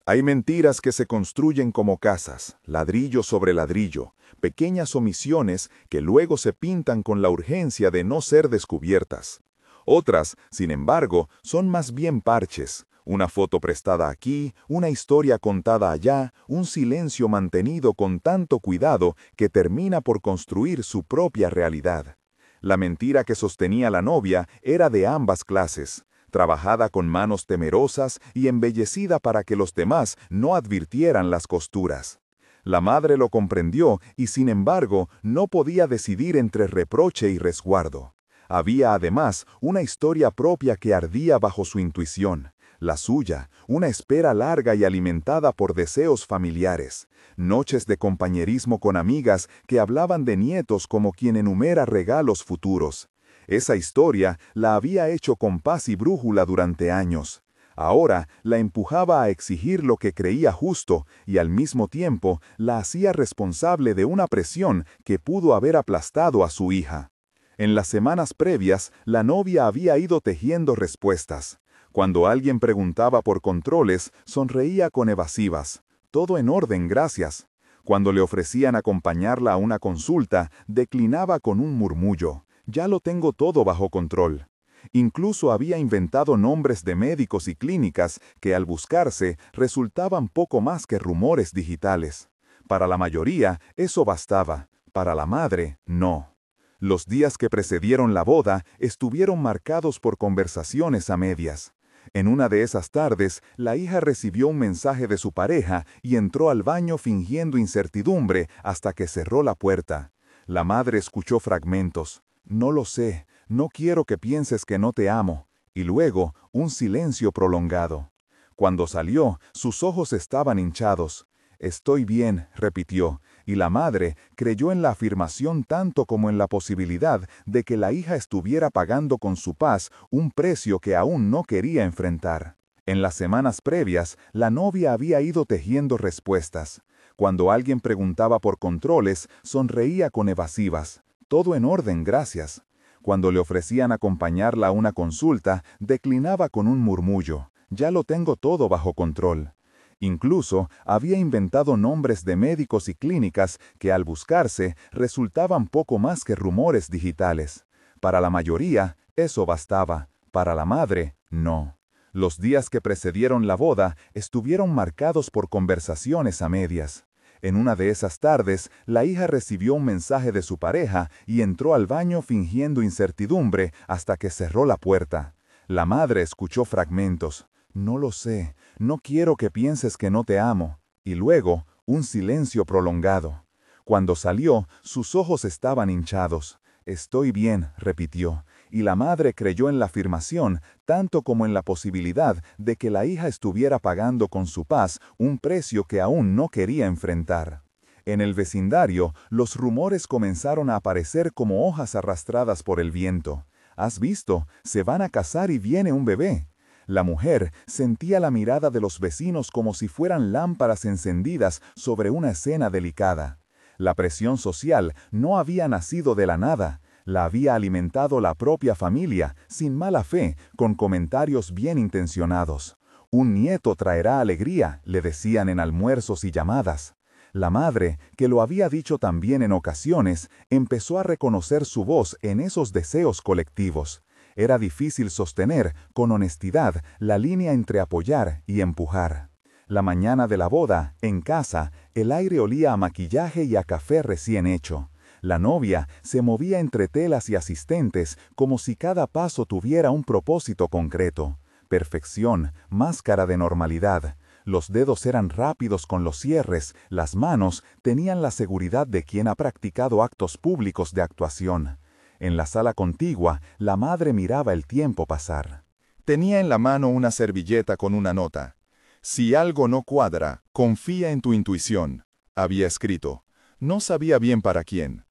Hay mentiras que se construyen como casas, ladrillo sobre ladrillo, pequeñas omisiones que luego se pintan con la urgencia de no ser descubiertas. Otras, sin embargo, son más bien parches. Una foto prestada aquí, una historia contada allá, un silencio mantenido con tanto cuidado que termina por construir su propia realidad. La mentira que sostenía la novia era de ambas clases, trabajada con manos temerosas y embellecida para que los demás no advirtieran las costuras. La madre lo comprendió y sin embargo no podía decidir entre reproche y resguardo. Había además una historia propia que ardía bajo su intuición. La suya, una espera larga y alimentada por deseos familiares, noches de compañerismo con amigas que hablaban de nietos como quien enumera regalos futuros. Esa historia la había hecho compás y brújula durante años. Ahora la empujaba a exigir lo que creía justo y al mismo tiempo la hacía responsable de una presión que pudo haber aplastado a su hija. En las semanas previas, la novia había ido tejiendo respuestas. Cuando alguien preguntaba por controles, sonreía con evasivas. Todo en orden, gracias. Cuando le ofrecían acompañarla a una consulta, declinaba con un murmullo. Ya lo tengo todo bajo control. Incluso había inventado nombres de médicos y clínicas que al buscarse resultaban poco más que rumores digitales. Para la mayoría, eso bastaba. Para la madre, no. Los días que precedieron la boda estuvieron marcados por conversaciones a medias. En una de esas tardes, la hija recibió un mensaje de su pareja y entró al baño fingiendo incertidumbre hasta que cerró la puerta. La madre escuchó fragmentos. No lo sé, no quiero que pienses que no te amo. Y luego, un silencio prolongado. Cuando salió, sus ojos estaban hinchados. Estoy bien, repitió, y la madre creyó en la afirmación tanto como en la posibilidad de que la hija estuviera pagando con su paz un precio que aún no quería enfrentar. En las semanas previas, la novia había ido tejiendo respuestas. Cuando alguien preguntaba por controles, sonreía con evasivas. Todo en orden, gracias. Cuando le ofrecían acompañarla a una consulta, declinaba con un murmullo. Ya lo tengo todo bajo control. Incluso había inventado nombres de médicos y clínicas que al buscarse resultaban poco más que rumores digitales. Para la mayoría, eso bastaba. Para la madre, no. Los días que precedieron la boda estuvieron marcados por conversaciones a medias. En una de esas tardes, la hija recibió un mensaje de su pareja y entró al baño fingiendo incertidumbre hasta que cerró la puerta. La madre escuchó fragmentos. No lo sé, no quiero que pienses que no te amo. Y luego, un silencio prolongado. Cuando salió, sus ojos estaban hinchados. Estoy bien, repitió, y la madre creyó en la afirmación tanto como en la posibilidad de que la hija estuviera pagando con su paz un precio que aún no quería enfrentar. En el vecindario, los rumores comenzaron a aparecer como hojas arrastradas por el viento. ¿Has visto? Se van a casar y viene un bebé. La mujer sentía la mirada de los vecinos como si fueran lámparas encendidas sobre una escena delicada. La presión social no había nacido de la nada, la había alimentado la propia familia, sin mala fe, con comentarios bien intencionados. Un nieto traerá alegría, le decían en almuerzos y llamadas. La madre, que lo había dicho también en ocasiones, empezó a reconocer su voz en esos deseos colectivos. Era difícil sostener, con honestidad, la línea entre apoyar y empujar. La mañana de la boda, en casa, el aire olía a maquillaje y a café recién hecho. La novia se movía entre telas y asistentes como si cada paso tuviera un propósito concreto. Perfección, máscara de normalidad. Los dedos eran rápidos con los cierres, las manos tenían la seguridad de quien ha practicado actos públicos de actuación. En la sala contigua, la madre miraba el tiempo pasar. Tenía en la mano una servilleta con una nota. Si algo no cuadra, confía en tu intuición, había escrito. No sabía bien para quién.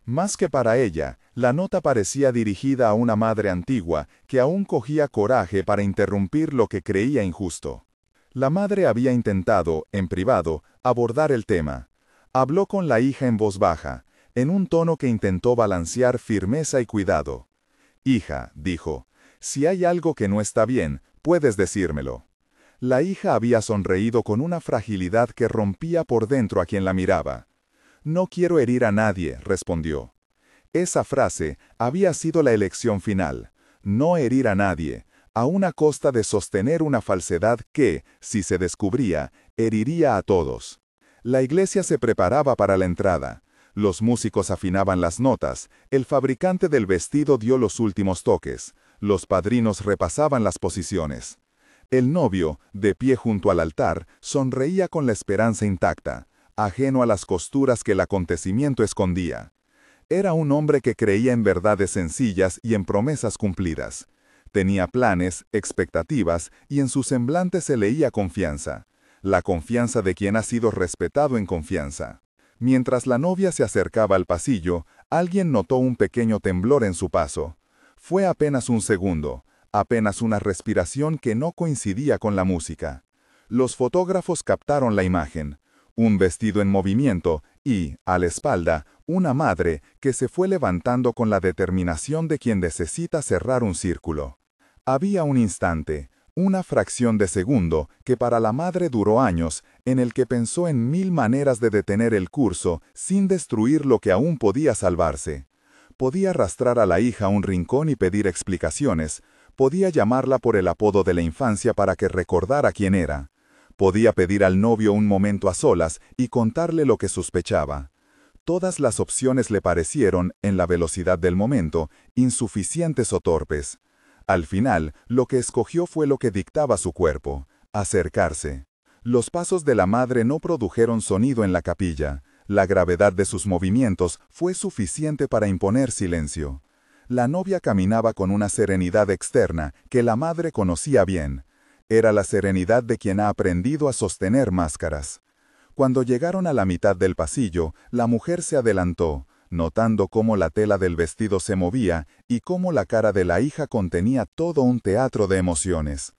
Más que para ella, la nota parecía dirigida a una madre antigua que aún cogía coraje para interrumpir lo que creía injusto. La madre había intentado, en privado, abordar el tema. Habló con la hija en voz baja, en un tono que intentó balancear firmeza y cuidado. Hija, dijo, si hay algo que no está bien, puedes decírmelo. La hija había sonreído con una fragilidad que rompía por dentro a quien la miraba. «No quiero herir a nadie», respondió. Esa frase había sido la elección final. No herir a nadie, a una costa de sostener una falsedad que, si se descubría, heriría a todos. La iglesia se preparaba para la entrada. Los músicos afinaban las notas, el fabricante del vestido dio los últimos toques, los padrinos repasaban las posiciones. El novio, de pie junto al altar, sonreía con la esperanza intacta, ajeno a las costuras que el acontecimiento escondía. Era un hombre que creía en verdades sencillas y en promesas cumplidas. Tenía planes, expectativas, y en su semblante se leía confianza. La confianza de quien ha sido respetado en confianza. Mientras la novia se acercaba al pasillo, alguien notó un pequeño temblor en su paso. Fue apenas un segundo, apenas una respiración que no coincidía con la música. Los fotógrafos captaron la imagen. Un vestido en movimiento y, a la espalda, una madre que se fue levantando con la determinación de quien necesita cerrar un círculo. Había un instante, una fracción de segundo, que para la madre duró años, en el que pensó en 1000 maneras de detener el curso sin destruir lo que aún podía salvarse. Podía arrastrar a la hija a un rincón y pedir explicaciones, podía llamarla por el apodo de la infancia para que recordara quién era. Podía pedir al novio un momento a solas y contarle lo que sospechaba. Todas las opciones le parecieron, en la velocidad del momento, insuficientes o torpes. Al final, lo que escogió fue lo que dictaba su cuerpo: acercarse. Los pasos de la madre no produjeron sonido en la capilla. La gravedad de sus movimientos fue suficiente para imponer silencio. La novia caminaba con una serenidad externa que la madre conocía bien. Era la serenidad de quien ha aprendido a sostener máscaras. Cuando llegaron a la mitad del pasillo, la mujer se adelantó, notando cómo la tela del vestido se movía y cómo la cara de la hija contenía todo un teatro de emociones.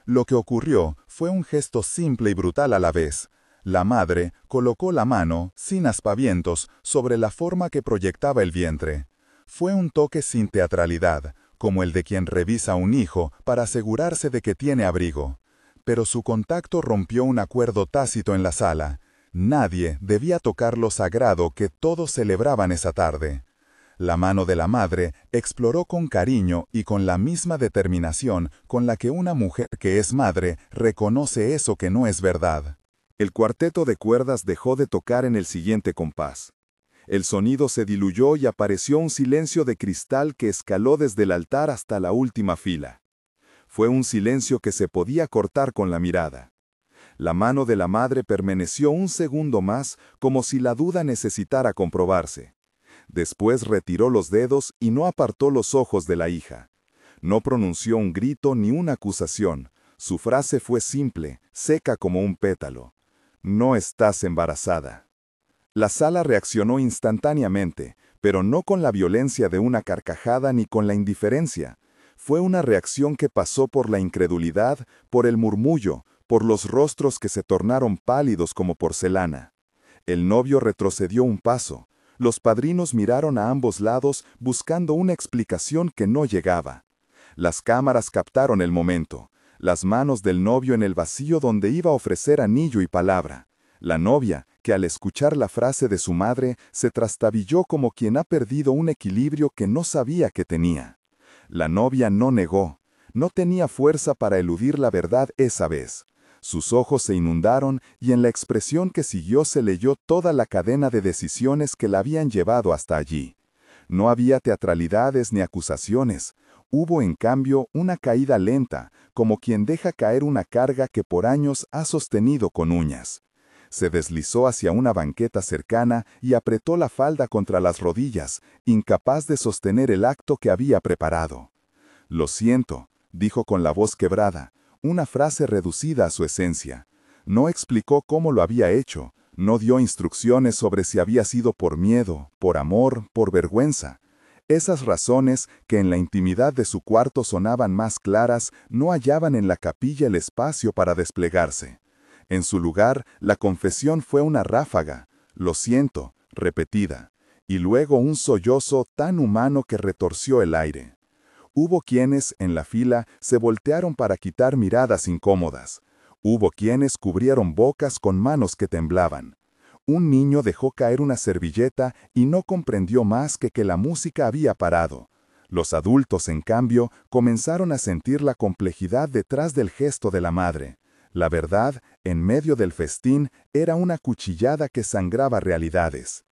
Lo que ocurrió fue un gesto simple y brutal a la vez. La madre colocó la mano, sin aspavientos, sobre la forma que proyectaba el vientre. Fue un toque sin teatralidad, como el de quien revisa a un hijo para asegurarse de que tiene abrigo. Pero su contacto rompió un acuerdo tácito en la sala. Nadie debía tocar lo sagrado que todos celebraban esa tarde. La mano de la madre exploró con cariño y con la misma determinación con la que una mujer que es madre reconoce eso que no es verdad. El cuarteto de cuerdas dejó de tocar en el siguiente compás. El sonido se diluyó y apareció un silencio de cristal que escaló desde el altar hasta la última fila. Fue un silencio que se podía cortar con la mirada. La mano de la madre permaneció un segundo más, como si la duda necesitara comprobarse. Después retiró los dedos y no apartó los ojos de la hija. No pronunció un grito ni una acusación. Su frase fue simple, seca como un pétalo. «No estás embarazada». La sala reaccionó instantáneamente, pero no con la violencia de una carcajada ni con la indiferencia. Fue una reacción que pasó por la incredulidad, por el murmullo, por los rostros que se tornaron pálidos como porcelana. El novio retrocedió un paso. Los padrinos miraron a ambos lados buscando una explicación que no llegaba. Las cámaras captaron el momento. Las manos del novio en el vacío donde iba a ofrecer anillo y palabra. La novia, que al escuchar la frase de su madre, se trastabilló como quien ha perdido un equilibrio que no sabía que tenía. La novia no negó. No tenía fuerza para eludir la verdad esa vez. Sus ojos se inundaron y en la expresión que siguió se leyó toda la cadena de decisiones que la habían llevado hasta allí. No había teatralidades ni acusaciones. Hubo, en cambio, una caída lenta, como quien deja caer una carga que por años ha sostenido con uñas. Se deslizó hacia una banqueta cercana y apretó la falda contra las rodillas, incapaz de sostener el acto que había preparado. «Lo siento», dijo con la voz quebrada, una frase reducida a su esencia. No explicó cómo lo había hecho, no dio instrucciones sobre si había sido por miedo, por amor, por vergüenza. Esas razones, que en la intimidad de su cuarto sonaban más claras, no hallaban en la capilla el espacio para desplegarse. En su lugar, la confesión fue una ráfaga, «lo siento», repetida, y luego un sollozo tan humano que retorció el aire. Hubo quienes, en la fila, se voltearon para quitar miradas incómodas. Hubo quienes cubrieron bocas con manos que temblaban. Un niño dejó caer una servilleta y no comprendió más que la música había parado. Los adultos, en cambio, comenzaron a sentir la complejidad detrás del gesto de la madre. La verdad, en medio del festín, era una cuchillada que sangraba realidades.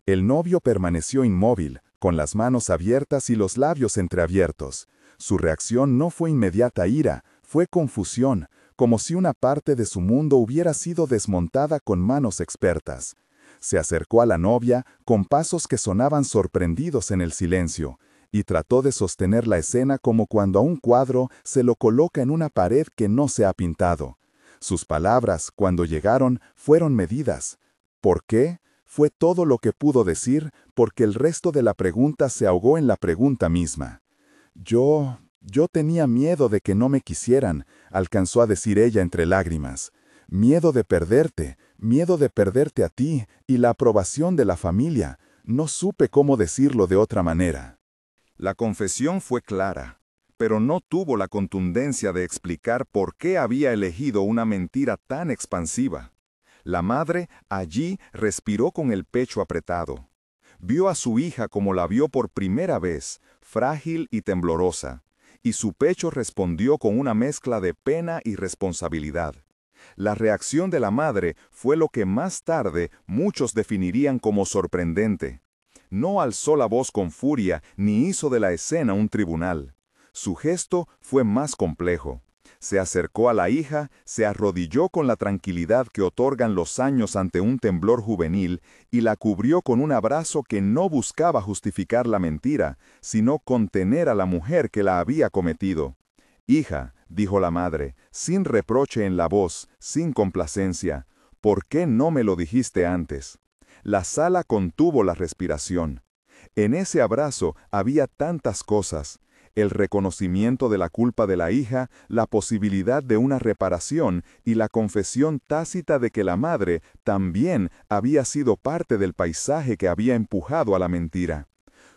El novio permaneció inmóvil, con las manos abiertas y los labios entreabiertos. Su reacción no fue inmediata ira, fue confusión, como si una parte de su mundo hubiera sido desmontada con manos expertas. Se acercó a la novia con pasos que sonaban sorprendidos en el silencio, y trató de sostener la escena como cuando a un cuadro se lo coloca en una pared que no se ha pintado. Sus palabras, cuando llegaron, fueron medidas. ¿Por qué? Fue todo lo que pudo decir, porque el resto de la pregunta se ahogó en la pregunta misma. Yo tenía miedo de que no me quisieran, alcanzó a decir ella entre lágrimas. Miedo de perderte a ti y la aprobación de la familia. No supe cómo decirlo de otra manera. La confesión fue clara, pero no tuvo la contundencia de explicar por qué había elegido una mentira tan expansiva. La madre allí respiró con el pecho apretado. Vio a su hija como la vio por primera vez, frágil y temblorosa, y su pecho respondió con una mezcla de pena y responsabilidad. La reacción de la madre fue lo que más tarde muchos definirían como sorprendente. No alzó la voz con furia ni hizo de la escena un tribunal. Su gesto fue más complejo. Se acercó a la hija, se arrodilló con la tranquilidad que otorgan los años ante un temblor juvenil y la cubrió con un abrazo que no buscaba justificar la mentira, sino contener a la mujer que la había cometido. «Hija», dijo la madre, sin reproche en la voz, sin complacencia, «¿por qué no me lo dijiste antes?». La sala contuvo la respiración. En ese abrazo había tantas cosas: el reconocimiento de la culpa de la hija, la posibilidad de una reparación y la confesión tácita de que la madre también había sido parte del paisaje que había empujado a la mentira.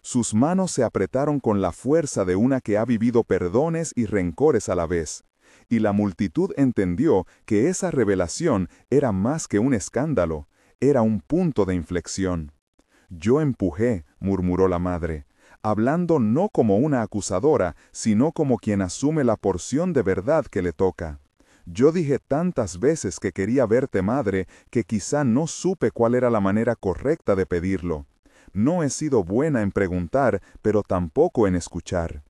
Sus manos se apretaron con la fuerza de una que ha vivido perdones y rencores a la vez, y la multitud entendió que esa revelación era más que un escándalo, era un punto de inflexión. «Yo empujé», murmuró la madre, hablando no como una acusadora, sino como quien asume la porción de verdad que le toca. «Yo dije tantas veces que quería verte, madre, que quizá no supe cuál era la manera correcta de pedirlo. No he sido buena en preguntar, pero tampoco en escuchar».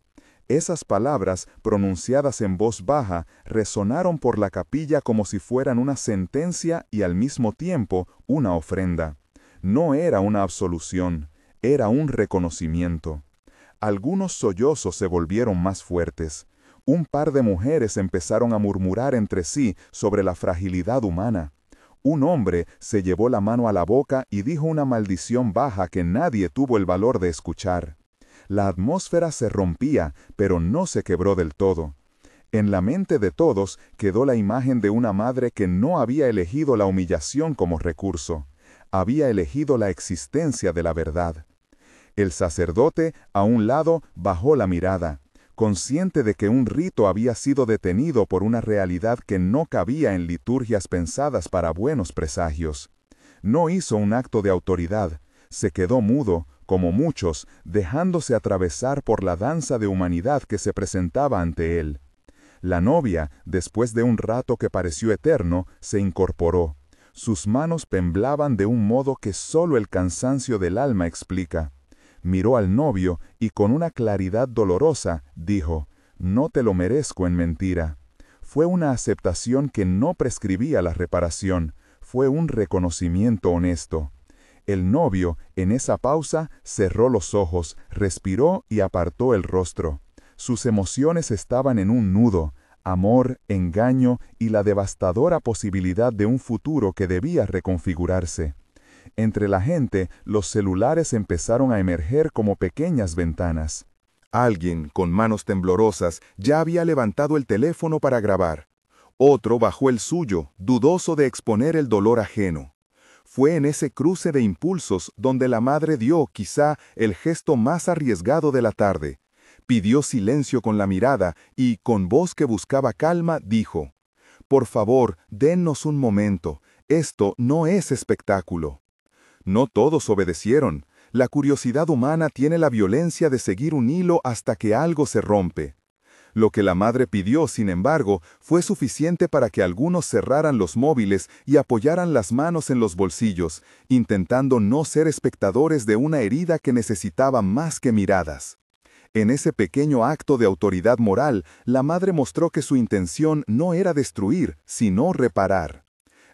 Esas palabras, pronunciadas en voz baja, resonaron por la capilla como si fueran una sentencia y al mismo tiempo una ofrenda. No era una absolución, era un reconocimiento. Algunos sollozos se volvieron más fuertes. Un par de mujeres empezaron a murmurar entre sí sobre la fragilidad humana. Un hombre se llevó la mano a la boca y dijo una maldición baja que nadie tuvo el valor de escuchar. La atmósfera se rompía, pero no se quebró del todo. En la mente de todos quedó la imagen de una madre que no había elegido la humillación como recurso. Había elegido la existencia de la verdad. El sacerdote, a un lado, bajó la mirada, consciente de que un rito había sido detenido por una realidad que no cabía en liturgias pensadas para buenos presagios. No hizo un acto de autoridad, se quedó mudo, como muchos, dejándose atravesar por la danza de humanidad que se presentaba ante él. La novia, después de un rato que pareció eterno, se incorporó. Sus manos temblaban de un modo que solo el cansancio del alma explica. Miró al novio y con una claridad dolorosa dijo: «No te lo merezco en mentira». Fue una aceptación que no prescribía la reparación, fue un reconocimiento honesto. El novio, en esa pausa, cerró los ojos, respiró y apartó el rostro. Sus emociones estaban en un nudo: amor, engaño y la devastadora posibilidad de un futuro que debía reconfigurarse. Entre la gente, los celulares empezaron a emerger como pequeñas ventanas. Alguien, con manos temblorosas, ya había levantado el teléfono para grabar. Otro bajó el suyo, dudoso de exponer el dolor ajeno. Fue en ese cruce de impulsos donde la madre dio, quizá, el gesto más arriesgado de la tarde. Pidió silencio con la mirada y, con voz que buscaba calma, dijo: Por favor, dennos un momento. Esto no es espectáculo. No todos obedecieron. La curiosidad humana tiene la violencia de seguir un hilo hasta que algo se rompe. Lo que la madre pidió, sin embargo, fue suficiente para que algunos cerraran los móviles y apoyaran las manos en los bolsillos, intentando no ser espectadores de una herida que necesitaba más que miradas. En ese pequeño acto de autoridad moral, la madre mostró que su intención no era destruir, sino reparar.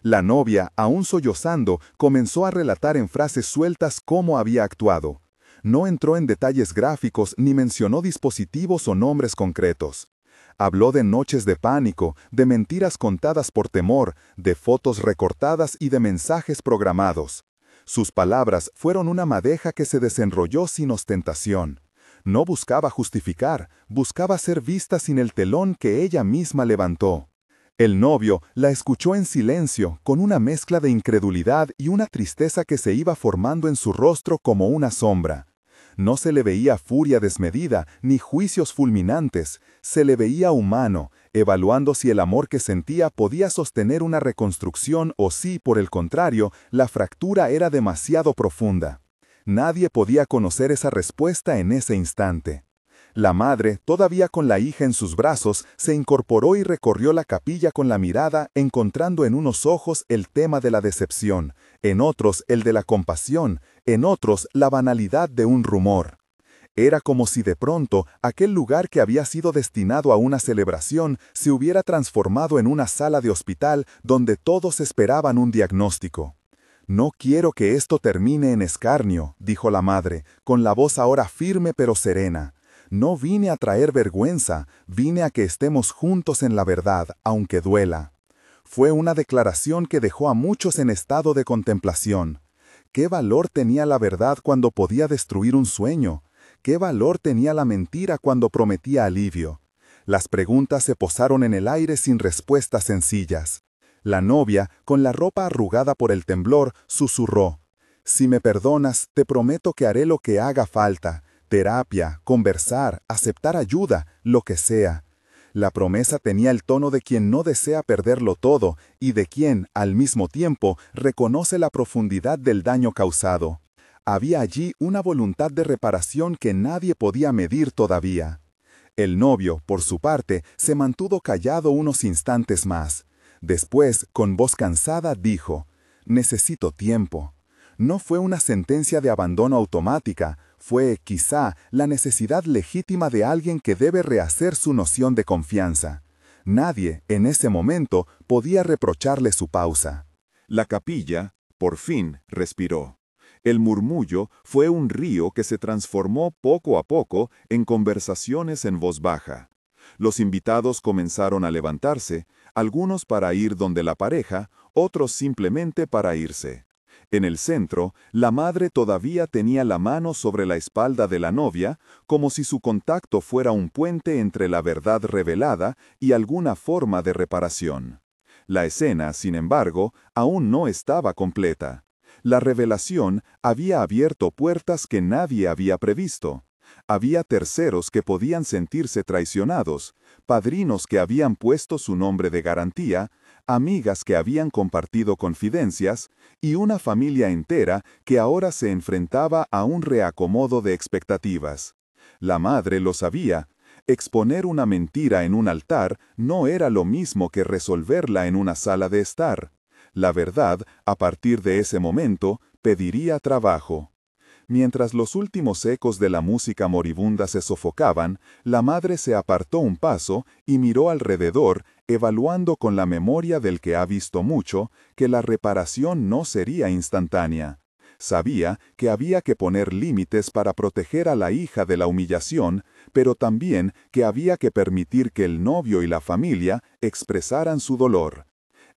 La novia, aún sollozando, comenzó a relatar en frases sueltas cómo había actuado. No entró en detalles gráficos ni mencionó dispositivos o nombres concretos. Habló de noches de pánico, de mentiras contadas por temor, de fotos recortadas y de mensajes programados. Sus palabras fueron una madeja que se desenrolló sin ostentación. No buscaba justificar, buscaba ser vista sin el telón que ella misma levantó. El novio la escuchó en silencio, con una mezcla de incredulidad y una tristeza que se iba formando en su rostro como una sombra. No se le veía furia desmedida, ni juicios fulminantes, se le veía humano, evaluando si el amor que sentía podía sostener una reconstrucción o si, por el contrario, la fractura era demasiado profunda. Nadie podía conocer esa respuesta en ese instante. La madre, todavía con la hija en sus brazos, se incorporó y recorrió la capilla con la mirada, encontrando en unos ojos el tema de la decepción, en otros el de la compasión, en otros la banalidad de un rumor. Era como si de pronto aquel lugar que había sido destinado a una celebración se hubiera transformado en una sala de hospital donde todos esperaban un diagnóstico. «No quiero que esto termine en escarnio», dijo la madre, con la voz ahora firme pero serena. «No vine a traer vergüenza, vine a que estemos juntos en la verdad, aunque duela». Fue una declaración que dejó a muchos en estado de contemplación. ¿Qué valor tenía la verdad cuando podía destruir un sueño? ¿Qué valor tenía la mentira cuando prometía alivio? Las preguntas se posaron en el aire sin respuestas sencillas. La novia, con la ropa arrugada por el temblor, susurró: «Si me perdonas, te prometo que haré lo que haga falta. Terapia, conversar, aceptar ayuda, lo que sea». La promesa tenía el tono de quien no desea perderlo todo y de quien, al mismo tiempo, reconoce la profundidad del daño causado. Había allí una voluntad de reparación que nadie podía medir todavía. El novio, por su parte, se mantuvo callado unos instantes más. Después, con voz cansada, dijo: «Necesito tiempo». No fue una sentencia de abandono automática, fue, quizá, la necesidad legítima de alguien que debe rehacer su noción de confianza. Nadie, en ese momento, podía reprocharle su pausa. La capilla, por fin, respiró. El murmullo fue un río que se transformó poco a poco en conversaciones en voz baja. Los invitados comenzaron a levantarse, algunos para ir donde la pareja, otros simplemente para irse. En el centro, la madre todavía tenía la mano sobre la espalda de la novia, como si su contacto fuera un puente entre la verdad revelada y alguna forma de reparación. La escena, sin embargo, aún no estaba completa. La revelación había abierto puertas que nadie había previsto. Había terceros que podían sentirse traicionados, padrinos que habían puesto su nombre de garantía, amigas que habían compartido confidencias, y una familia entera que ahora se enfrentaba a un reacomodo de expectativas. La madre lo sabía. Exponer una mentira en un altar no era lo mismo que resolverla en una sala de estar. La verdad, a partir de ese momento, pediría trabajo. Mientras los últimos ecos de la música moribunda se sofocaban, la madre se apartó un paso y miró alrededor, evaluando con la memoria del que ha visto mucho, que la reparación no sería instantánea. Sabía que había que poner límites para proteger a la hija de la humillación, pero también que había que permitir que el novio y la familia expresaran su dolor.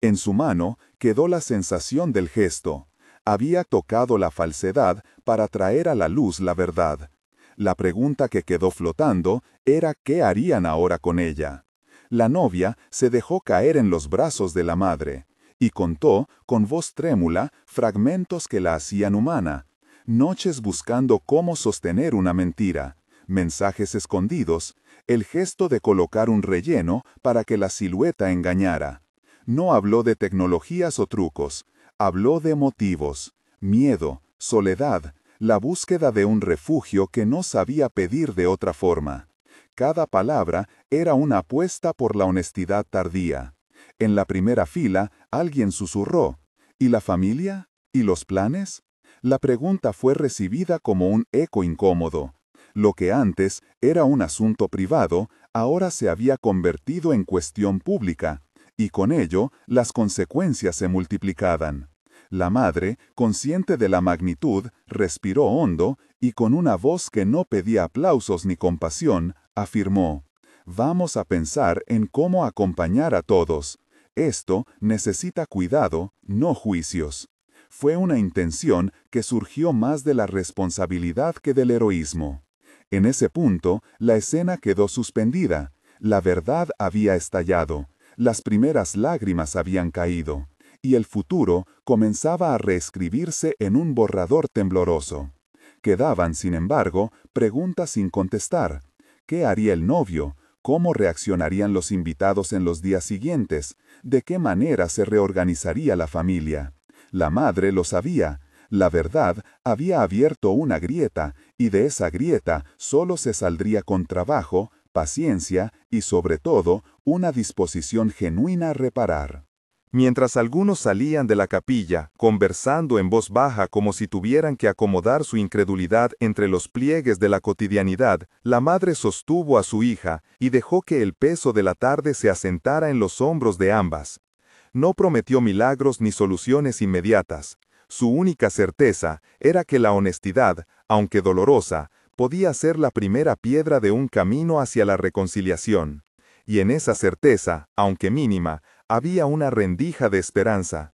En su mano quedó la sensación del gesto. Había tocado la falsedad para traer a la luz la verdad. La pregunta que quedó flotando era qué harían ahora con ella. La novia se dejó caer en los brazos de la madre y contó, con voz trémula, fragmentos que la hacían humana. Noches buscando cómo sostener una mentira, mensajes escondidos, el gesto de colocar un relleno para que la silueta engañara. No habló de tecnologías o trucos, habló de motivos, miedo, soledad, la búsqueda de un refugio que no sabía pedir de otra forma. Cada palabra era una apuesta por la honestidad tardía. En la primera fila, alguien susurró, ¿y la familia? ¿Y los planes? La pregunta fue recibida como un eco incómodo. Lo que antes era un asunto privado, ahora se había convertido en cuestión pública, y con ello las consecuencias se multiplicaban. La madre, consciente de la magnitud, respiró hondo y con una voz que no pedía aplausos ni compasión, afirmó: «Vamos a pensar en cómo acompañar a todos. Esto necesita cuidado, no juicios». Fue una intención que surgió más de la responsabilidad que del heroísmo. En ese punto, la escena quedó suspendida. La verdad había estallado. Las primeras lágrimas habían caído. Y el futuro comenzaba a reescribirse en un borrador tembloroso. Quedaban, sin embargo, preguntas sin contestar. ¿Qué haría el novio? ¿Cómo reaccionarían los invitados en los días siguientes? ¿De qué manera se reorganizaría la familia? La madre lo sabía. La verdad había abierto una grieta, y de esa grieta solo se saldría con trabajo, paciencia y, sobre todo, una disposición genuina a reparar. Mientras algunos salían de la capilla, conversando en voz baja como si tuvieran que acomodar su incredulidad entre los pliegues de la cotidianidad, la madre sostuvo a su hija y dejó que el peso de la tarde se asentara en los hombros de ambas. No prometió milagros ni soluciones inmediatas. Su única certeza era que la honestidad, aunque dolorosa, podía ser la primera piedra de un camino hacia la reconciliación. Y en esa certeza, aunque mínima, había una rendija de esperanza.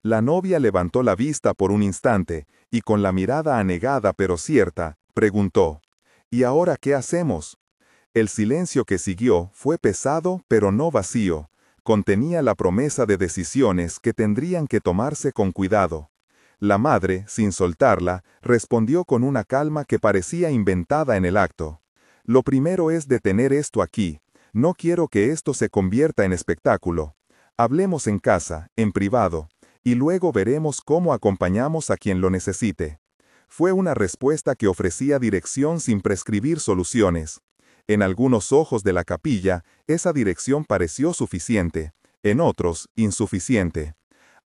La novia levantó la vista por un instante, y con la mirada anegada pero cierta, preguntó: «¿Y ahora qué hacemos?». El silencio que siguió fue pesado pero no vacío. Contenía la promesa de decisiones que tendrían que tomarse con cuidado. La madre, sin soltarla, respondió con una calma que parecía inventada en el acto: «Lo primero es detener esto aquí. No quiero que esto se convierta en espectáculo. Hablemos en casa, en privado, y luego veremos cómo acompañamos a quien lo necesite». Fue una respuesta que ofrecía dirección sin prescribir soluciones. En algunos ojos de la capilla, esa dirección pareció suficiente, en otros, insuficiente.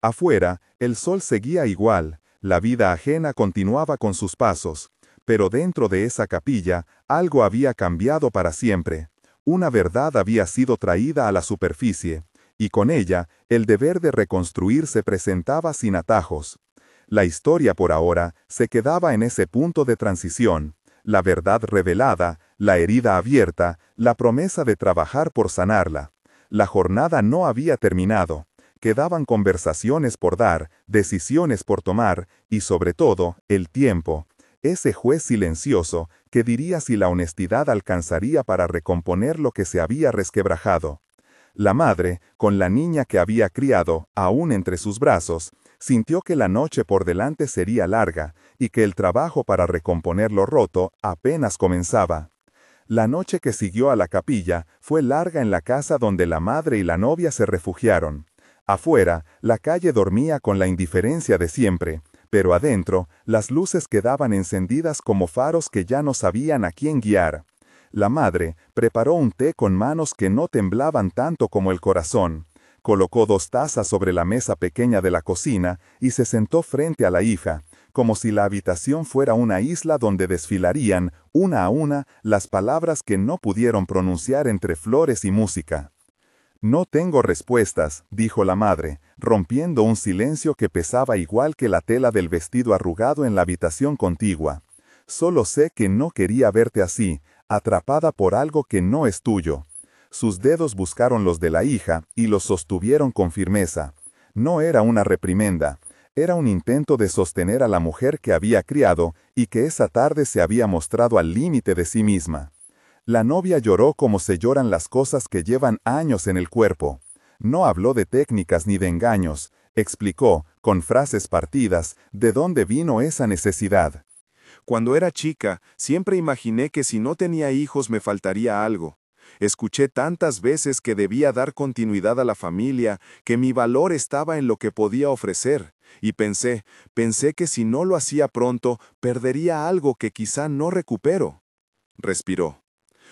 Afuera, el sol seguía igual, la vida ajena continuaba con sus pasos, pero dentro de esa capilla, algo había cambiado para siempre. Una verdad había sido traída a la superficie, y con ella, el deber de reconstruir se presentaba sin atajos. La historia por ahora se quedaba en ese punto de transición, la verdad revelada, la herida abierta, la promesa de trabajar por sanarla. La jornada no había terminado. Quedaban conversaciones por dar, decisiones por tomar, y sobre todo, el tiempo. Ese juez silencioso que diría si la honestidad alcanzaría para recomponer lo que se había resquebrajado. La madre, con la niña que había criado, aún entre sus brazos, sintió que la noche por delante sería larga, y que el trabajo para recomponer lo roto apenas comenzaba. La noche que siguió a la capilla fue larga en la casa donde la madre y la novia se refugiaron. Afuera, la calle dormía con la indiferencia de siempre, pero adentro, las luces quedaban encendidas como faros que ya no sabían a quién guiar. La madre preparó un té con manos que no temblaban tanto como el corazón. Colocó 2 tazas sobre la mesa pequeña de la cocina y se sentó frente a la hija, como si la habitación fuera una isla donde desfilarían, una a una, las palabras que no pudieron pronunciar entre flores y música. «No tengo respuestas», dijo la madre, rompiendo un silencio que pesaba igual que la tela del vestido arrugado en la habitación contigua. «Solo sé que no quería verte así, atrapada por algo que no es tuyo». Sus dedos buscaron los de la hija y los sostuvieron con firmeza. No era una reprimenda, era un intento de sostener a la mujer que había criado y que esa tarde se había mostrado al límite de sí misma. La novia lloró como se lloran las cosas que llevan años en el cuerpo. No habló de técnicas ni de engaños, explicó, con frases partidas, de dónde vino esa necesidad. «Cuando era chica, siempre imaginé que si no tenía hijos me faltaría algo. Escuché tantas veces que debía dar continuidad a la familia, que mi valor estaba en lo que podía ofrecer, y pensé que si no lo hacía pronto, perdería algo que quizá no recupero. Respiró.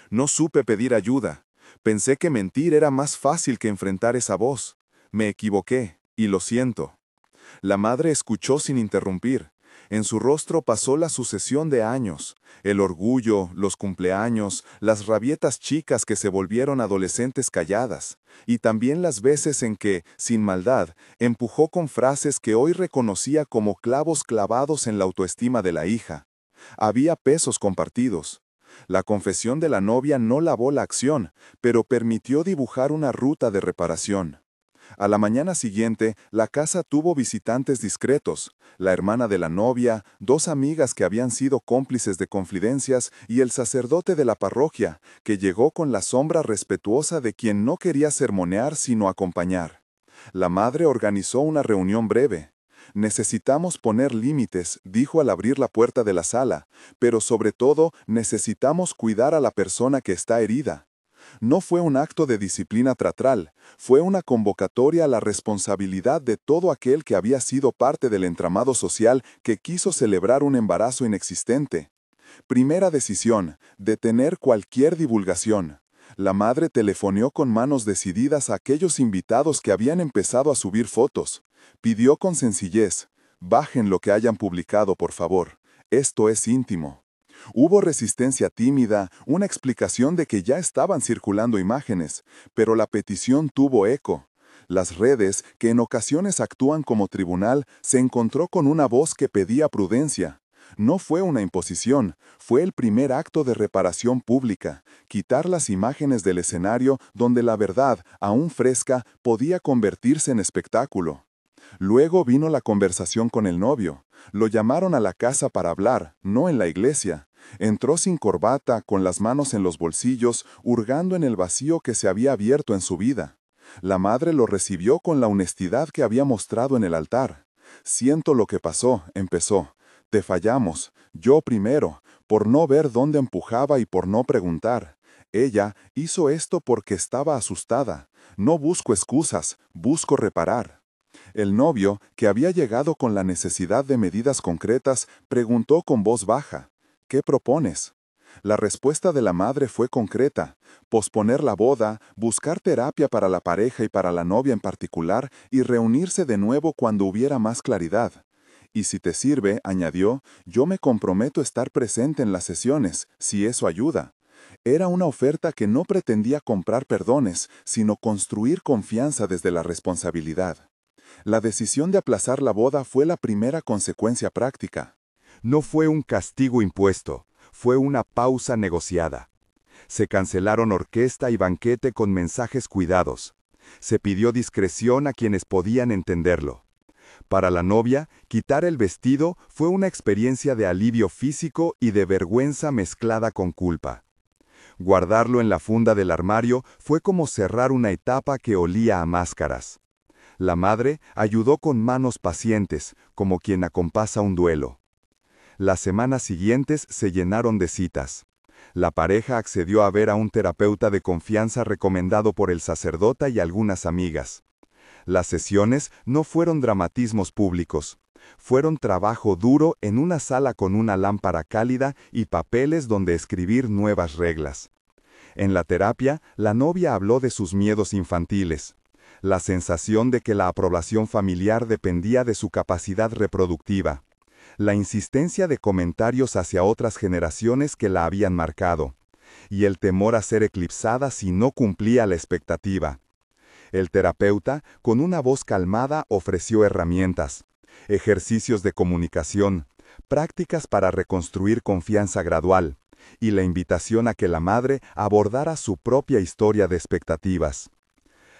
No supe pedir ayuda. Pensé que mentir era más fácil que enfrentar esa voz. Me equivoqué, y lo siento. La madre escuchó sin interrumpir. En su rostro pasó la sucesión de años, el orgullo, los cumpleaños, las rabietas chicas que se volvieron adolescentes calladas, y también las veces en que, sin maldad, empujó con frases que hoy reconocía como clavos clavados en la autoestima de la hija. Había pesos compartidos. La confesión de la novia no lavó la acción, pero permitió dibujar una ruta de reparación. A la mañana siguiente, la casa tuvo visitantes discretos, la hermana de la novia, dos amigas que habían sido cómplices de confidencias y el sacerdote de la parroquia, que llegó con la sombra respetuosa de quien no quería sermonear sino acompañar. La madre organizó una reunión breve. Necesitamos poner límites, dijo al abrir la puerta de la sala, pero sobre todo necesitamos cuidar a la persona que está herida. No fue un acto de disciplina teatral, fue una convocatoria a la responsabilidad de todo aquel que había sido parte del entramado social que quiso celebrar un embarazo inexistente. Primera decisión, detener cualquier divulgación. La madre telefoneó con manos decididas a aquellos invitados que habían empezado a subir fotos. Pidió con sencillez, bajen lo que hayan publicado, por favor. Esto es íntimo. Hubo resistencia tímida, una explicación de que ya estaban circulando imágenes, pero la petición tuvo eco. Las redes, que en ocasiones actúan como tribunal, se encontró con una voz que pedía prudencia. No fue una imposición, fue el primer acto de reparación pública, quitar las imágenes del escenario donde la verdad, aún fresca, podía convertirse en espectáculo. Luego vino la conversación con el novio. Lo llamaron a la casa para hablar, no en la iglesia. Entró sin corbata, con las manos en los bolsillos, hurgando en el vacío que se había abierto en su vida. La madre lo recibió con la honestidad que había mostrado en el altar. Siento lo que pasó, empezó. Te fallamos, yo primero, por no ver dónde empujaba y por no preguntar. Ella hizo esto porque estaba asustada. No busco excusas, busco reparar. El novio, que había llegado con la necesidad de medidas concretas, preguntó con voz baja, ¿qué propones? La respuesta de la madre fue concreta, posponer la boda, buscar terapia para la pareja y para la novia en particular y reunirse de nuevo cuando hubiera más claridad. Y si te sirve, añadió, yo me comprometo a estar presente en las sesiones, si eso ayuda. Era una oferta que no pretendía comprar perdones, sino construir confianza desde la responsabilidad. La decisión de aplazar la boda fue la primera consecuencia práctica. No fue un castigo impuesto, fue una pausa negociada. Se cancelaron orquesta y banquete con mensajes cuidados. Se pidió discreción a quienes podían entenderlo. Para la novia, quitar el vestido fue una experiencia de alivio físico y de vergüenza mezclada con culpa. Guardarlo en la funda del armario fue como cerrar una etapa que olía a máscaras. La madre ayudó con manos pacientes, como quien acompasa un duelo. Las semanas siguientes se llenaron de citas. La pareja accedió a ver a un terapeuta de confianza recomendado por el sacerdote y algunas amigas. Las sesiones no fueron dramatismos públicos. Fueron trabajo duro en una sala con una lámpara cálida y papeles donde escribir nuevas reglas. En la terapia, la novia habló de sus miedos infantiles. La sensación de que la aprobación familiar dependía de su capacidad reproductiva. La insistencia de comentarios hacia otras generaciones que la habían marcado. Y el temor a ser eclipsada si no cumplía la expectativa. El terapeuta, con una voz calmada, ofreció herramientas, ejercicios de comunicación, prácticas para reconstruir confianza gradual, y la invitación a que la madre abordara su propia historia de expectativas.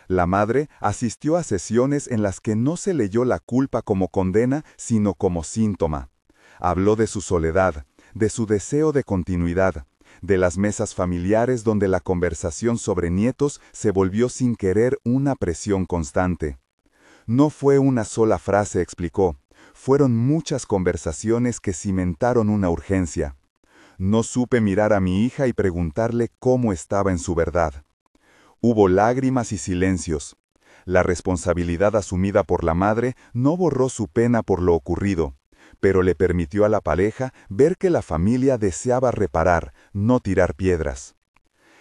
La madre asistió a sesiones en las que no se leyó la culpa como condena, sino como síntoma. Habló de su soledad, de su deseo de continuidad, de las mesas familiares donde la conversación sobre nietos se volvió sin querer una presión constante. No fue una sola frase, explicó, fueron muchas conversaciones que cimentaron una urgencia. No supe mirar a mi hija y preguntarle cómo estaba en su verdad. Hubo lágrimas y silencios. La responsabilidad asumida por la madre no borró su pena por lo ocurrido, pero le permitió a la pareja ver que la familia deseaba reparar, no tirar piedras.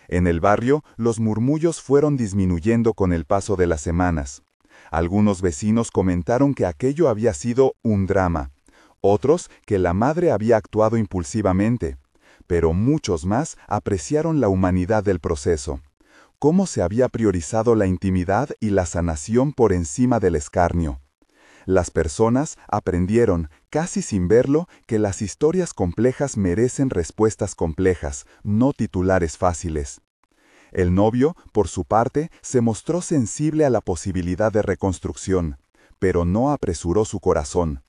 En el barrio, los murmullos fueron disminuyendo con el paso de las semanas. Algunos vecinos comentaron que aquello había sido un drama, otros que la madre había actuado impulsivamente, pero muchos más apreciaron la humanidad del proceso. Cómo se había priorizado la intimidad y la sanación por encima del escarnio. Las personas aprendieron, casi sin verlo, que las historias complejas merecen respuestas complejas, no titulares fáciles. El novio, por su parte, se mostró sensible a la posibilidad de reconstrucción, pero no apresuró su corazón.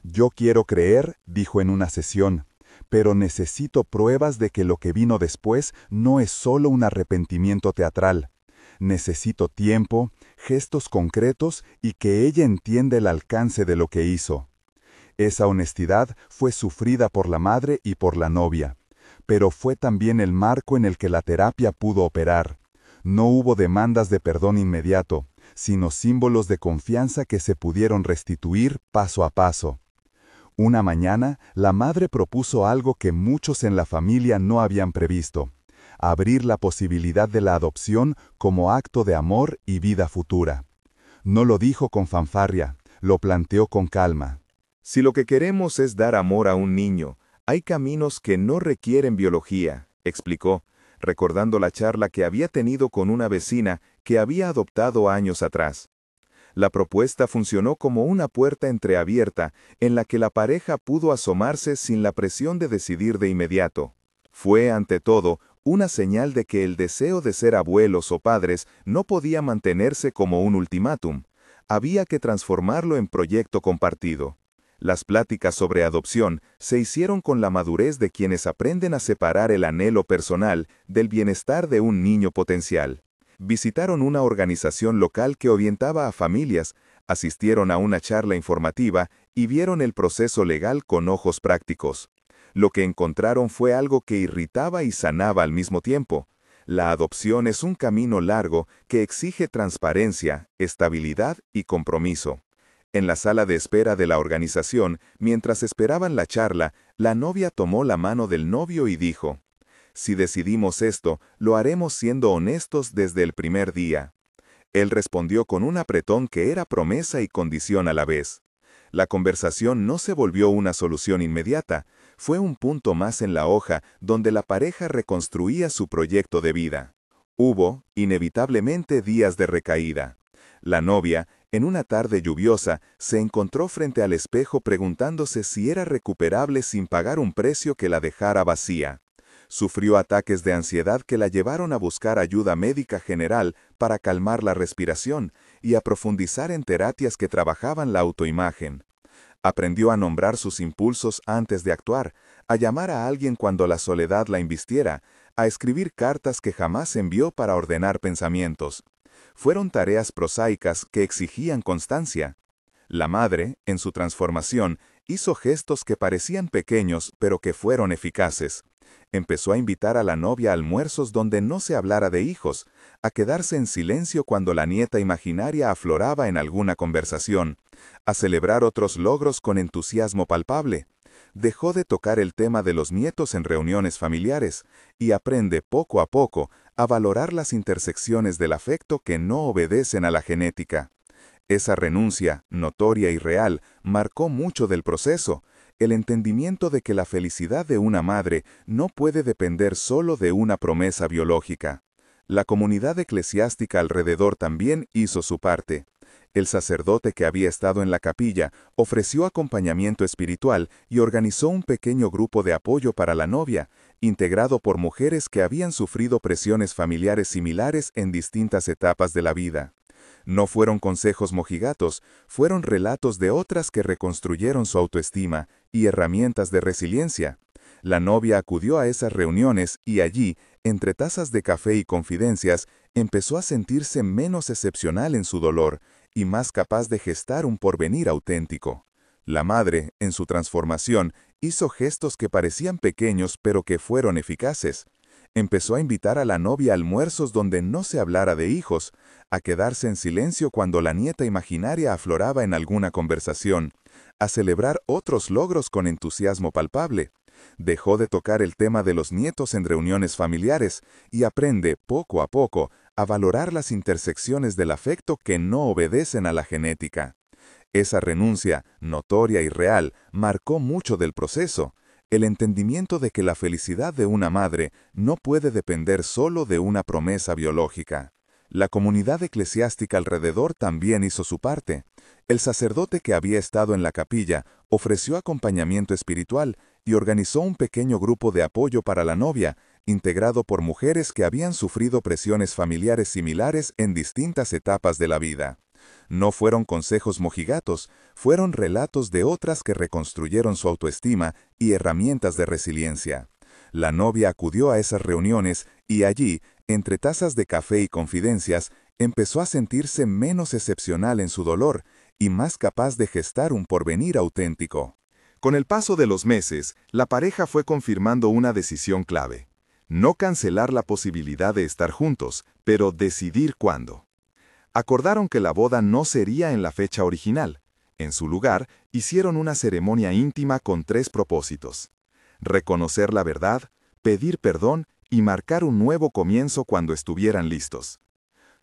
«Yo quiero creer», dijo en una sesión, «pero necesito pruebas de que lo que vino después no es solo un arrepentimiento teatral. Necesito tiempo, gestos concretos y que ella entienda el alcance de lo que hizo». Esa honestidad fue sufrida por la madre y por la novia, pero fue también el marco en el que la terapia pudo operar. No hubo demandas de perdón inmediato, sino símbolos de confianza que se pudieron restituir paso a paso. Una mañana, la madre propuso algo que muchos en la familia no habían previsto: abrir la posibilidad de la adopción como acto de amor y vida futura. No lo dijo con fanfarria, lo planteó con calma. Si lo que queremos es dar amor a un niño, hay caminos que no requieren biología, explicó, recordando la charla que había tenido con una vecina que había adoptado años atrás. La propuesta funcionó como una puerta entreabierta en la que la pareja pudo asomarse sin la presión de decidir de inmediato. Fue, ante todo, una señal de que el deseo de ser abuelos o padres no podía mantenerse como un ultimátum. Había que transformarlo en proyecto compartido. Las pláticas sobre adopción se hicieron con la madurez de quienes aprenden a separar el anhelo personal del bienestar de un niño potencial. Visitaron una organización local que orientaba a familias, asistieron a una charla informativa y vieron el proceso legal con ojos prácticos. Lo que encontraron fue algo que irritaba y sanaba al mismo tiempo. La adopción es un camino largo que exige transparencia, estabilidad y compromiso. En la sala de espera de la organización, mientras esperaban la charla, la novia tomó la mano del novio y dijo: «Si decidimos esto, lo haremos siendo honestos desde el primer día». Él respondió con un apretón que era promesa y condición a la vez. La conversación no se volvió una solución inmediata, fue un punto más en la hoja donde la pareja reconstruía su proyecto de vida. Hubo, inevitablemente, días de recaída. La novia, en una tarde lluviosa, se encontró frente al espejo preguntándose si era recuperable sin pagar un precio que la dejara vacía. Sufrió ataques de ansiedad que la llevaron a buscar ayuda médica general para calmar la respiración y a profundizar en terapias que trabajaban la autoimagen. Aprendió a nombrar sus impulsos antes de actuar, a llamar a alguien cuando la soledad la invistiera, a escribir cartas que jamás envió para ordenar pensamientos. Fueron tareas prosaicas que exigían constancia. La madre, en su transformación, hizo gestos que parecían pequeños pero que fueron eficaces. Empezó a invitar a la novia a almuerzos donde no se hablara de hijos, a quedarse en silencio cuando la nieta imaginaria afloraba en alguna conversación, a celebrar otros logros con entusiasmo palpable. Dejó de tocar el tema de los nietos en reuniones familiares y aprende poco a poco a valorar las intersecciones del afecto que no obedecen a la genética. Esa renuncia, notoria y real, marcó mucho del proceso, el entendimiento de que la felicidad de una madre no puede depender solo de una promesa biológica. La comunidad eclesiástica alrededor también hizo su parte. El sacerdote que había estado en la capilla ofreció acompañamiento espiritual y organizó un pequeño grupo de apoyo para la novia, integrado por mujeres que habían sufrido presiones familiares similares en distintas etapas de la vida. No fueron consejos mojigatos, fueron relatos de otras que reconstruyeron su autoestima y herramientas de resiliencia. La novia acudió a esas reuniones y allí, entre tazas de café y confidencias, empezó a sentirse menos excepcional en su dolor y más capaz de gestar un porvenir auténtico. La madre, en su transformación, hizo gestos que parecían pequeños pero que fueron eficaces. Empezó a invitar a la novia a almuerzos donde no se hablara de hijos, a quedarse en silencio cuando la nieta imaginaria afloraba en alguna conversación, a celebrar otros logros con entusiasmo palpable. Dejó de tocar el tema de los nietos en reuniones familiares y aprende, poco a poco, a valorar las intersecciones del afecto que no obedecen a la genética. Esa renuncia, notoria y real, marcó mucho del proceso. El entendimiento de que la felicidad de una madre no puede depender solo de una promesa biológica. La comunidad eclesiástica alrededor también hizo su parte. El sacerdote que había estado en la capilla ofreció acompañamiento espiritual y organizó un pequeño grupo de apoyo para la novia, integrado por mujeres que habían sufrido presiones familiares similares en distintas etapas de la vida. No fueron consejos mojigatos, fueron relatos de otras que reconstruyeron su autoestima y herramientas de resiliencia. La novia acudió a esas reuniones y allí, entre tazas de café y confidencias, empezó a sentirse menos excepcional en su dolor y más capaz de gestar un porvenir auténtico. Con el paso de los meses, la pareja fue confirmando una decisión clave. No cancelar la posibilidad de estar juntos, pero decidir cuándo. Acordaron que la boda no sería en la fecha original. En su lugar, hicieron una ceremonia íntima con 3 propósitos: reconocer la verdad, pedir perdón y marcar un nuevo comienzo cuando estuvieran listos.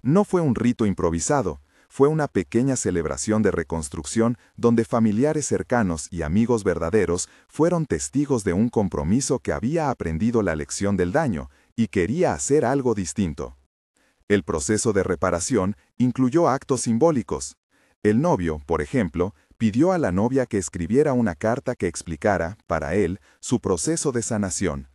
No fue un rito improvisado, fue una pequeña celebración de reconstrucción donde familiares cercanos y amigos verdaderos fueron testigos de un compromiso que había aprendido la lección del daño y quería hacer algo distinto. El proceso de reparación incluyó actos simbólicos. El novio, por ejemplo, pidió a la novia que escribiera una carta que explicara, para él, su proceso de sanación,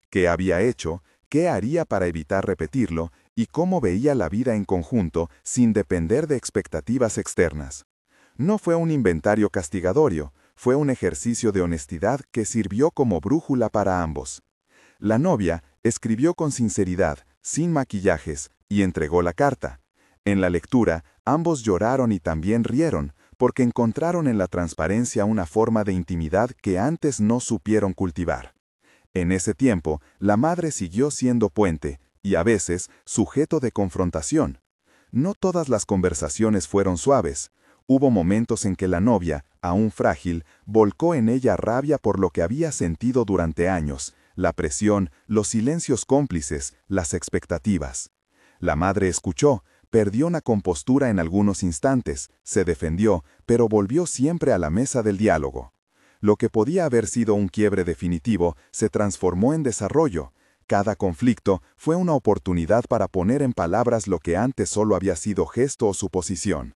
qué había hecho, qué haría para evitar repetirlo y cómo veía la vida en conjunto sin depender de expectativas externas. No fue un inventario castigador, fue un ejercicio de honestidad que sirvió como brújula para ambos. La novia escribió con sinceridad, sin maquillajes, y entregó la carta. En la lectura, ambos lloraron y también rieron, porque encontraron en la transparencia una forma de intimidad que antes no supieron cultivar. En ese tiempo, la madre siguió siendo puente, y a veces sujeto de confrontación. No todas las conversaciones fueron suaves. Hubo momentos en que la novia, aún frágil, volcó en ella rabia por lo que había sentido durante años, la presión, los silencios cómplices, las expectativas. La madre escuchó, perdió la compostura en algunos instantes, se defendió, pero volvió siempre a la mesa del diálogo. Lo que podía haber sido un quiebre definitivo se transformó en desarrollo. Cada conflicto fue una oportunidad para poner en palabras lo que antes solo había sido gesto o suposición.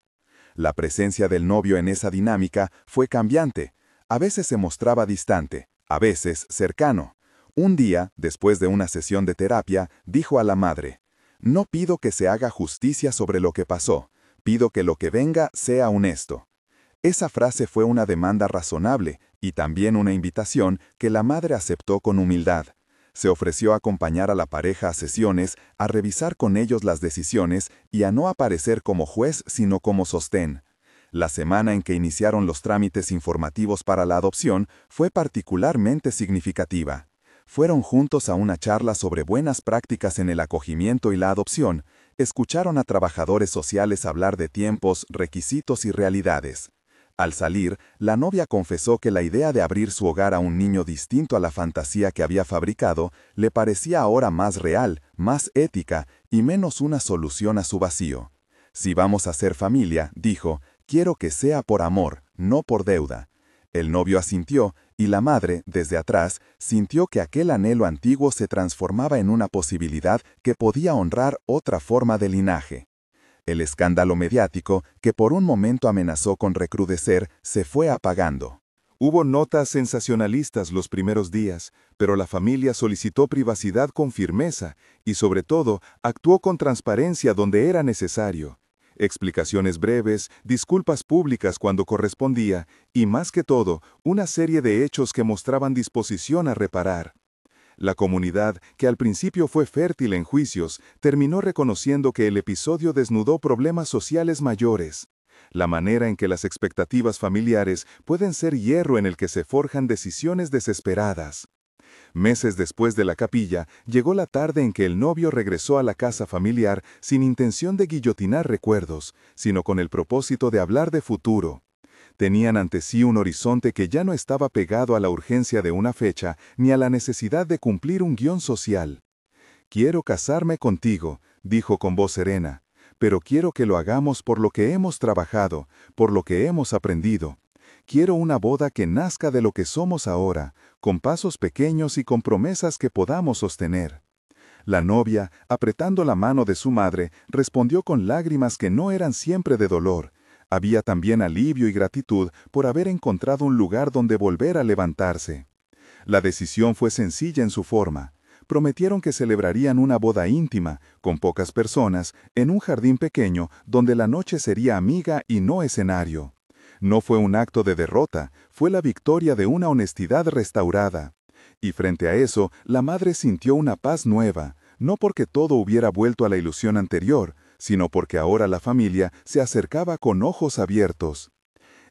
La presencia del novio en esa dinámica fue cambiante. A veces se mostraba distante, a veces cercano. Un día, después de una sesión de terapia, dijo a la madre: «No pido que se haga justicia sobre lo que pasó, pido que lo que venga sea honesto». Esa frase fue una demanda razonable y también una invitación que la madre aceptó con humildad. Se ofreció a acompañar a la pareja a sesiones, a revisar con ellos las decisiones y a no aparecer como juez sino como sostén. La semana en que iniciaron los trámites informativos para la adopción fue particularmente significativa. Fueron juntos a una charla sobre buenas prácticas en el acogimiento y la adopción. Escucharon a trabajadores sociales hablar de tiempos, requisitos y realidades. Al salir, la novia confesó que la idea de abrir su hogar a un niño distinto a la fantasía que había fabricado le parecía ahora más real, más ética y menos una solución a su vacío. «Si vamos a ser familia», dijo, «quiero que sea por amor, no por deuda». El novio asintió y la madre, desde atrás, sintió que aquel anhelo antiguo se transformaba en una posibilidad que podía honrar otra forma de linaje. El escándalo mediático, que por un momento amenazó con recrudecer, se fue apagando. Hubo notas sensacionalistas los primeros días, pero la familia solicitó privacidad con firmeza y, sobre todo, actuó con transparencia donde era necesario. Explicaciones breves, disculpas públicas cuando correspondía y, más que todo, una serie de hechos que mostraban disposición a reparar. La comunidad, que al principio fue fértil en juicios, terminó reconociendo que el episodio desnudó problemas sociales mayores. la manera en que las expectativas familiares pueden ser hierro en el que se forjan decisiones desesperadas. Meses después de la capilla, llegó la tarde en que el novio regresó a la casa familiar sin intención de guillotinar recuerdos, sino con el propósito de hablar de futuro. Tenían ante sí un horizonte que ya no estaba pegado a la urgencia de una fecha ni a la necesidad de cumplir un guión social. «Quiero casarme contigo», dijo con voz serena, «pero quiero que lo hagamos por lo que hemos trabajado, por lo que hemos aprendido. Quiero una boda que nazca de lo que somos ahora, con pasos pequeños y con promesas que podamos sostener». La novia, apretando la mano de su madre, respondió con lágrimas que no eran siempre de dolor. Había también alivio y gratitud por haber encontrado un lugar donde volver a levantarse. La decisión fue sencilla en su forma. Prometieron que celebrarían una boda íntima, con pocas personas, en un jardín pequeño donde la noche sería amiga y no escenario. No fue un acto de derrota, fue la victoria de una honestidad restaurada. Y frente a eso, la madre sintió una paz nueva, no porque todo hubiera vuelto a la ilusión anterior, sino porque ahora la familia se acercaba con ojos abiertos.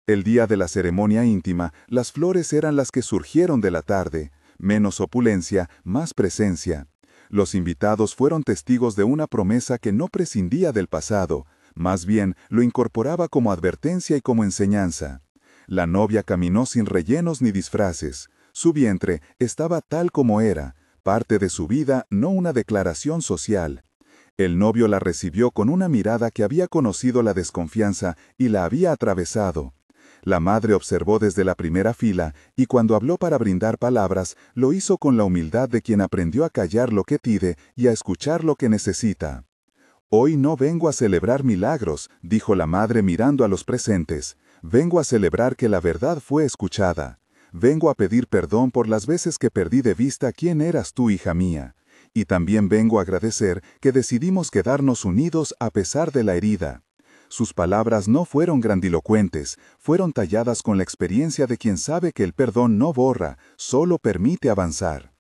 El día de la ceremonia íntima, las flores eran las que surgieron de la tarde, menos opulencia, más presencia. Los invitados fueron testigos de una promesa que no prescindía del pasado, más bien lo incorporaba como advertencia y como enseñanza. La novia caminó sin rellenos ni disfraces. Su vientre estaba tal como era, parte de su vida, no una declaración social. El novio la recibió con una mirada que había conocido la desconfianza y la había atravesado. La madre observó desde la primera fila y cuando habló para brindar palabras, lo hizo con la humildad de quien aprendió a callar lo que pide y a escuchar lo que necesita. «Hoy no vengo a celebrar milagros», dijo la madre mirando a los presentes. «Vengo a celebrar que la verdad fue escuchada. Vengo a pedir perdón por las veces que perdí de vista quién eras tú, hija mía. Y también vengo a agradecer que decidimos quedarnos unidos a pesar de la herida». Sus palabras no fueron grandilocuentes, fueron talladas con la experiencia de quien sabe que el perdón no borra, solo permite avanzar.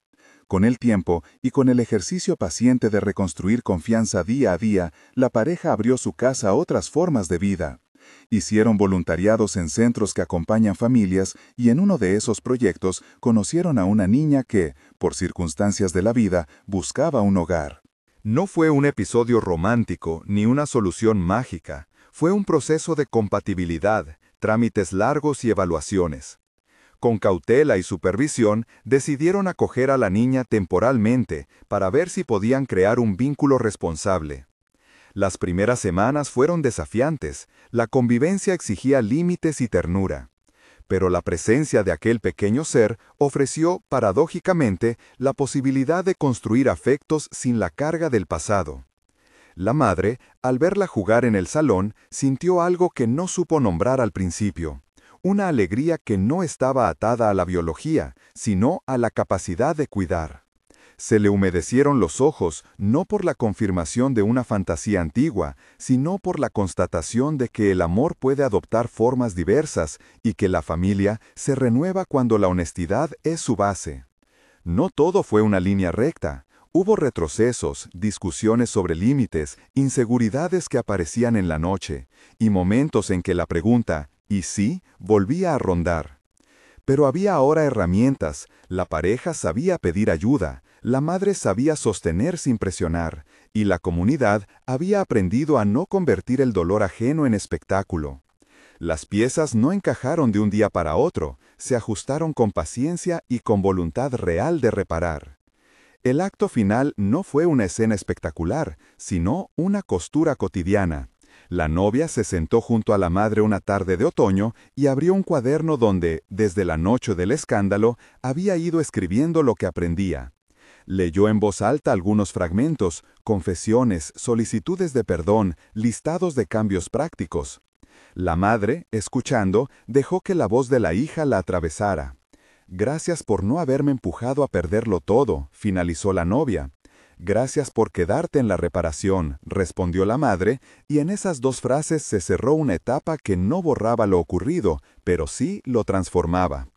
Con el tiempo y con el ejercicio paciente de reconstruir confianza día a día, la pareja abrió su casa a otras formas de vida. Hicieron voluntariados en centros que acompañan familias y en uno de esos proyectos conocieron a una niña que, por circunstancias de la vida, buscaba un hogar. No fue un episodio romántico ni una solución mágica. Fue un proceso de compatibilidad, trámites largos y evaluaciones. Con cautela y supervisión, decidieron acoger a la niña temporalmente para ver si podían crear un vínculo responsable. Las primeras semanas fueron desafiantes, la convivencia exigía límites y ternura. Pero la presencia de aquel pequeño ser ofreció, paradójicamente, la posibilidad de construir afectos sin la carga del pasado. La madre, al verla jugar en el salón, sintió algo que no supo nombrar al principio. Una alegría que no estaba atada a la biología, sino a la capacidad de cuidar. Se le humedecieron los ojos, no por la confirmación de una fantasía antigua, sino por la constatación de que el amor puede adoptar formas diversas y que la familia se renueva cuando la honestidad es su base. No todo fue una línea recta. Hubo retrocesos, discusiones sobre límites, inseguridades que aparecían en la noche, y momentos en que la pregunta, ¿y sí?, volvía a rondar. Pero había ahora herramientas, la pareja sabía pedir ayuda, la madre sabía sostener sin presionar, y la comunidad había aprendido a no convertir el dolor ajeno en espectáculo. Las piezas no encajaron de un día para otro, se ajustaron con paciencia y con voluntad real de reparar. El acto final no fue una escena espectacular, sino una costura cotidiana. La novia se sentó junto a la madre una tarde de otoño y abrió un cuaderno donde, desde la noche del escándalo, había ido escribiendo lo que aprendía. Leyó en voz alta algunos fragmentos, confesiones, solicitudes de perdón, listados de cambios prácticos. La madre, escuchando, dejó que la voz de la hija la atravesara. «Gracias por no haberme empujado a perderlo todo», finalizó la novia. «Gracias por quedarte en la reparación», respondió la madre, y en esas dos frases se cerró una etapa que no borraba lo ocurrido, pero sí lo transformaba.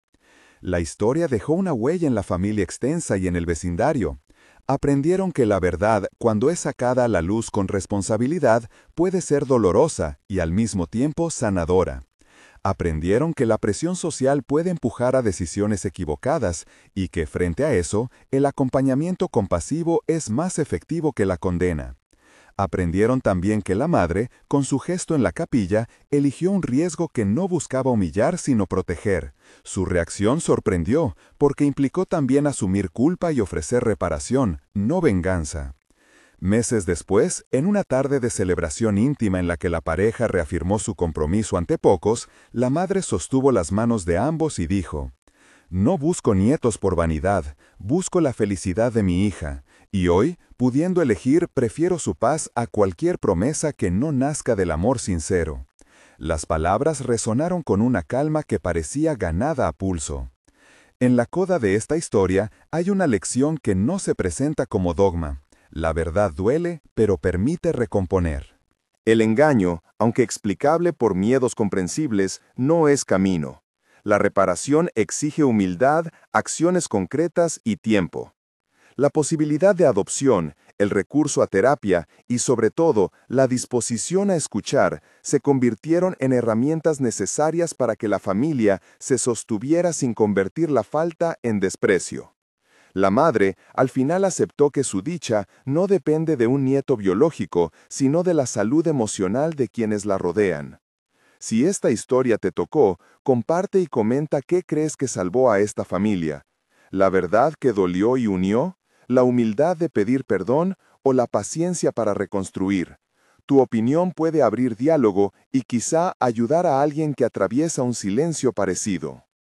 La historia dejó una huella en la familia extensa y en el vecindario. Aprendieron que la verdad, cuando es sacada a la luz con responsabilidad, puede ser dolorosa y al mismo tiempo sanadora. Aprendieron que la presión social puede empujar a decisiones equivocadas y que, frente a eso, el acompañamiento compasivo es más efectivo que la condena. Aprendieron también que la madre, con su gesto en la capilla, eligió un riesgo que no buscaba humillar sino proteger. Su reacción sorprendió, porque implicó también asumir culpa y ofrecer reparación, no venganza. Meses después, en una tarde de celebración íntima en la que la pareja reafirmó su compromiso ante pocos, la madre sostuvo las manos de ambos y dijo: «No busco nietos por vanidad, busco la felicidad de mi hija, y hoy, pudiendo elegir, prefiero su paz a cualquier promesa que no nazca del amor sincero». Las palabras resonaron con una calma que parecía ganada a pulso. En la coda de esta historia hay una lección que no se presenta como dogma. La verdad duele, pero permite recomponer. El engaño, aunque explicable por miedos comprensibles, no es camino. La reparación exige humildad, acciones concretas y tiempo. La posibilidad de adopción, el recurso a terapia y, sobre todo, la disposición a escuchar se convirtieron en herramientas necesarias para que la familia se sostuviera sin convertir la falta en desprecio. La madre al final aceptó que su dicha no depende de un nieto biológico, sino de la salud emocional de quienes la rodean. Si esta historia te tocó, comparte y comenta qué crees que salvó a esta familia. ¿La verdad que dolió y unió? ¿La humildad de pedir perdón o la paciencia para reconstruir? Tu opinión puede abrir diálogo y quizá ayudar a alguien que atraviesa un silencio parecido.